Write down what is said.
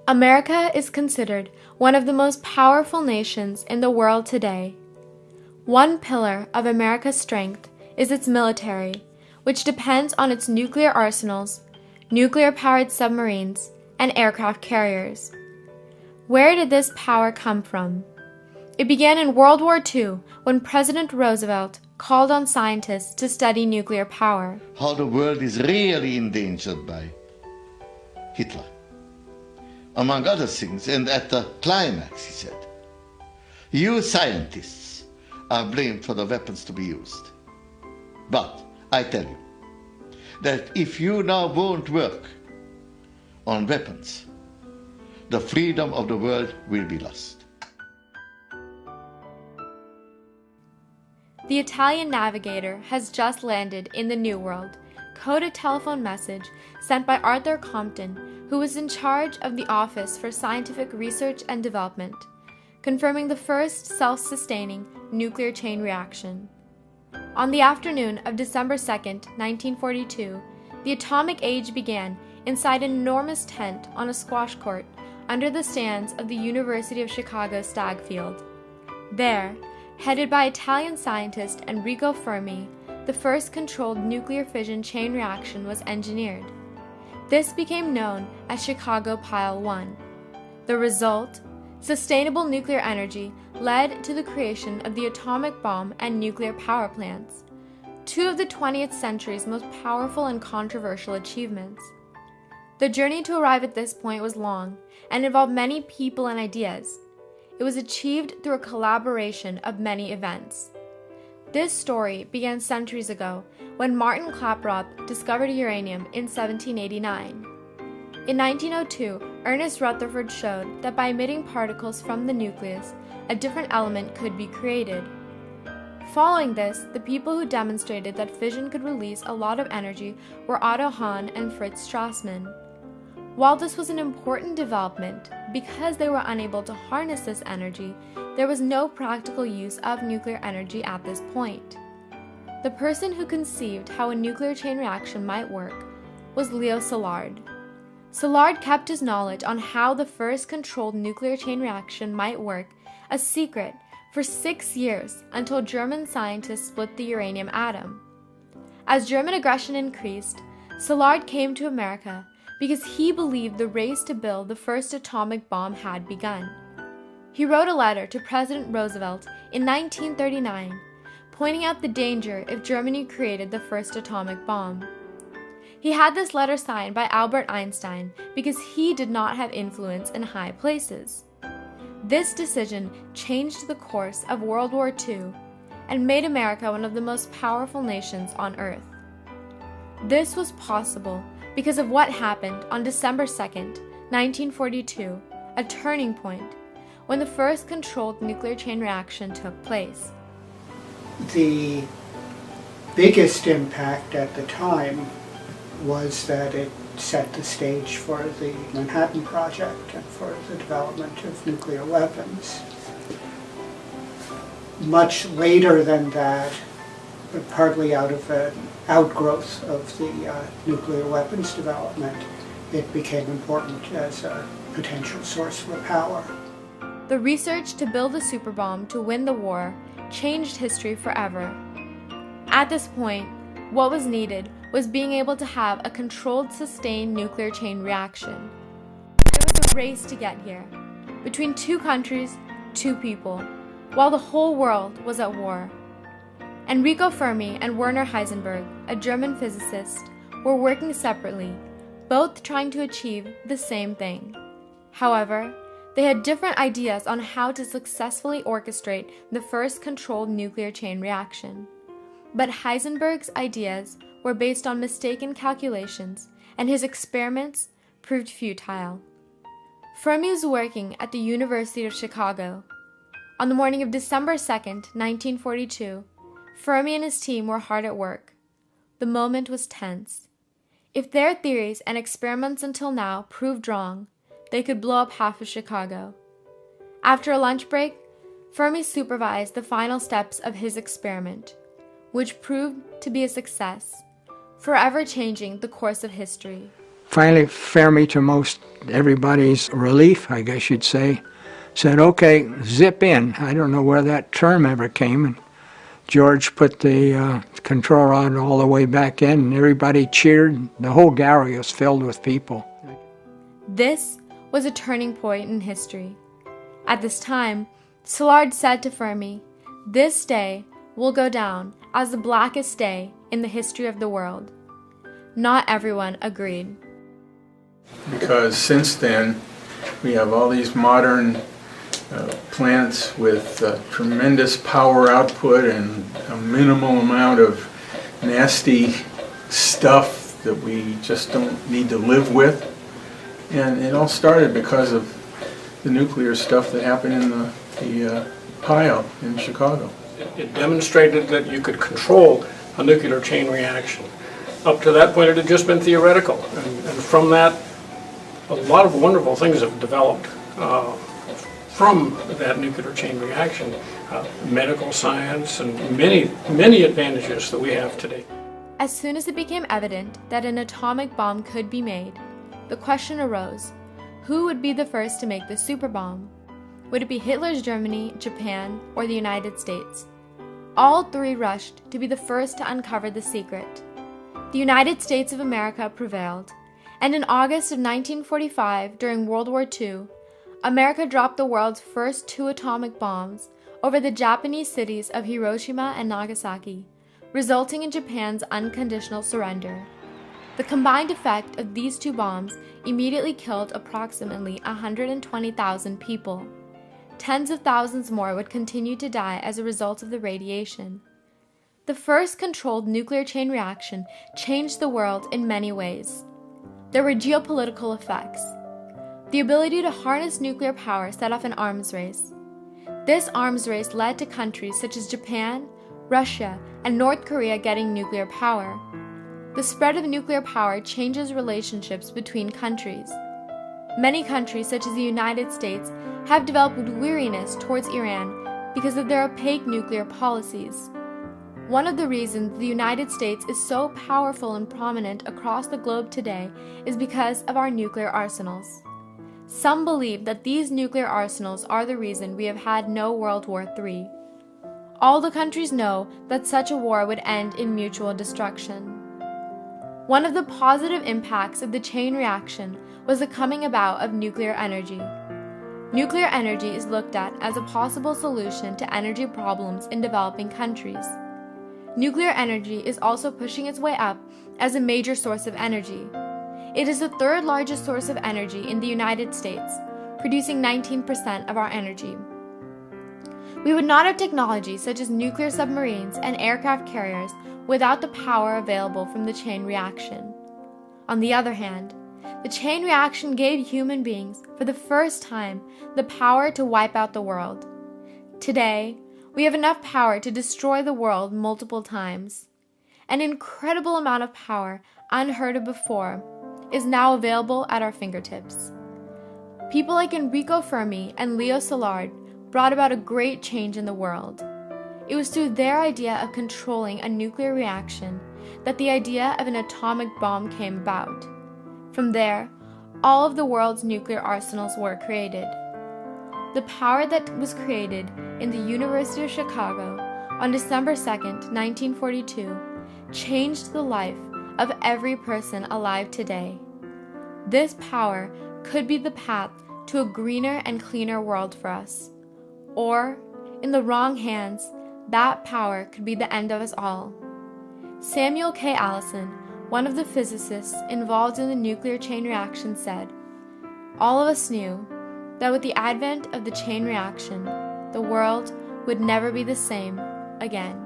America is considered one of the most powerful nations in the world today. One pillar of America's strength is its military, which depends on its nuclear arsenals, nuclear-powered submarines, and aircraft carriers. Where did this power come from? It began in World War II when President Roosevelt called on scientists to study nuclear power. How the world is really endangered by Hitler. Among other things, and at the climax, he said, "You scientists are blamed for the weapons to be used. But I tell you that if you now won't work on weapons, the freedom of the world will be lost." The Italian navigator has just landed in the New World, coded telephone message sent by Arthur Compton, who was in charge of the Office for Scientific Research and Development, confirming the first self-sustaining nuclear chain reaction. On the afternoon of December 2, 1942, the atomic age began inside an enormous tent on a squash court under the stands of the University of Chicago Stagg Field. There, headed by Italian scientist Enrico Fermi, the first controlled nuclear fission chain reaction was engineered. This became known as Chicago Pile 1. The result? Sustainable nuclear energy led to the creation of the atomic bomb and nuclear power plants, two of the 20th century's most powerful and controversial achievements. The journey to arrive at this point was long and involved many people and ideas. It was achieved through a collaboration of many events. This story began centuries ago when Martin Klaproth discovered uranium in 1789. In 1902, Ernest Rutherford showed that by emitting particles from the nucleus, a different element could be created. Following this, the people who demonstrated that fission could release a lot of energy were Otto Hahn and Fritz Strassmann. While this was an important development, because they were unable to harness this energy, there was no practical use of nuclear energy at this point. The person who conceived how a nuclear chain reaction might work was Leo Szilard. Szilard kept his knowledge on how the first controlled nuclear chain reaction might work a secret for 6 years until German scientists split the uranium atom. As German aggression increased, Szilard came to America because he believed the race to build the first atomic bomb had begun. He wrote a letter to President Roosevelt in 1939, pointing out the danger if Germany created the first atomic bomb. He had this letter signed by Albert Einstein because he did not have influence in high places. This decision changed the course of World War II and made America one of the most powerful nations on Earth. This was possible because of what happened on December 2nd, 1942, a turning point, when the first controlled nuclear chain reaction took place. The biggest impact at the time was that it set the stage for the Manhattan Project and for the development of nuclear weapons. Much later than that, but partly out of an outgrowth of the nuclear weapons development, it became important as a potential source for power. The research to build a superbomb to win the war changed history forever. At this point, what was needed was being able to have a controlled, sustained nuclear chain reaction. There was a race to get here, between two countries, two people, while the whole world was at war. Enrico Fermi and Werner Heisenberg, a German physicist, were working separately, both trying to achieve the same thing. However, they had different ideas on how to successfully orchestrate the first controlled nuclear chain reaction. But Heisenberg's ideas were based on mistaken calculations, and his experiments proved futile. Fermi was working at the University of Chicago. On the morning of December 2nd, 1942, Fermi and his team were hard at work. The moment was tense. If their theories and experiments until now proved wrong, they could blow up half of Chicago. After a lunch break, Fermi supervised the final steps of his experiment, which proved to be a success, forever changing the course of history. finally, Fermi, to most everybody's relief, I guess you'd say, said, okay, zip in. I don't know where that term ever came. And George put the control rod all the way back in, and everybody cheered. The whole gallery was filled with people. This was a turning point in history. At this time, Szilard said to Fermi, "This day will go down as the blackest day in the history of the world." Not everyone agreed. Because since then, we have all these modern plants with tremendous power output and a minimal amount of nasty stuff that we just don't need to live with. And it all started because of the nuclear stuff that happened in the pile in Chicago. It demonstrated that you could control a nuclear chain reaction. Up to that point, it had just been theoretical. And from that, a lot of wonderful things have developed from that nuclear chain reaction. Medical science and many advantages that we have today. As soon as it became evident that an atomic bomb could be made, the question arose, who would be the first to make the superbomb? Would it be Hitler's Germany, Japan, or the United States? All three rushed to be the first to uncover the secret. The United States of America prevailed, and in August of 1945, during World War II, America dropped the world's first 2 atomic bombs over the Japanese cities of Hiroshima and Nagasaki, resulting in Japan's unconditional surrender. The combined effect of these 2 bombs immediately killed approximately 120,000 people. Tens of thousands more would continue to die as a result of the radiation. The first controlled nuclear chain reaction changed the world in many ways. There were geopolitical effects. The ability to harness nuclear power set off an arms race. This arms race led to countries such as Japan, Russia, and North Korea getting nuclear power. The spread of nuclear power changes relationships between countries. Many countries, such as the United States, have developed weariness towards Iran because of their opaque nuclear policies. One of the reasons the United States is so powerful and prominent across the globe today is because of our nuclear arsenals. Some believe that these nuclear arsenals are the reason we have had no World War III. All the countries know that such a war would end in mutual destruction. One of the positive impacts of the chain reaction was the coming about of nuclear energy. Nuclear energy is looked at as a possible solution to energy problems in developing countries. Nuclear energy is also pushing its way up as a major source of energy. It is the 3rd largest source of energy in the United States, producing 19% of our energy. We would not have technology such as nuclear submarines and aircraft carriers without the power available from the chain reaction. On the other hand, the chain reaction gave human beings, for the first time, the power to wipe out the world. Today, we have enough power to destroy the world multiple times. An incredible amount of power, unheard of before, is now available at our fingertips. People like Enrico Fermi and Leo Szilard brought about a great change in the world. It was through their idea of controlling a nuclear reaction that the idea of an atomic bomb came about. From there, all of the world's nuclear arsenals were created. The power that was created in the University of Chicago on December 2nd, 1942, changed the life of every person alive today. This power could be the path to a greener and cleaner world for us. Or, in the wrong hands, that power could be the end of us all. Samuel K. Allison, one of the physicists involved in the nuclear chain reaction, said, "All of us knew that with the advent of the chain reaction, the world would never be the same again."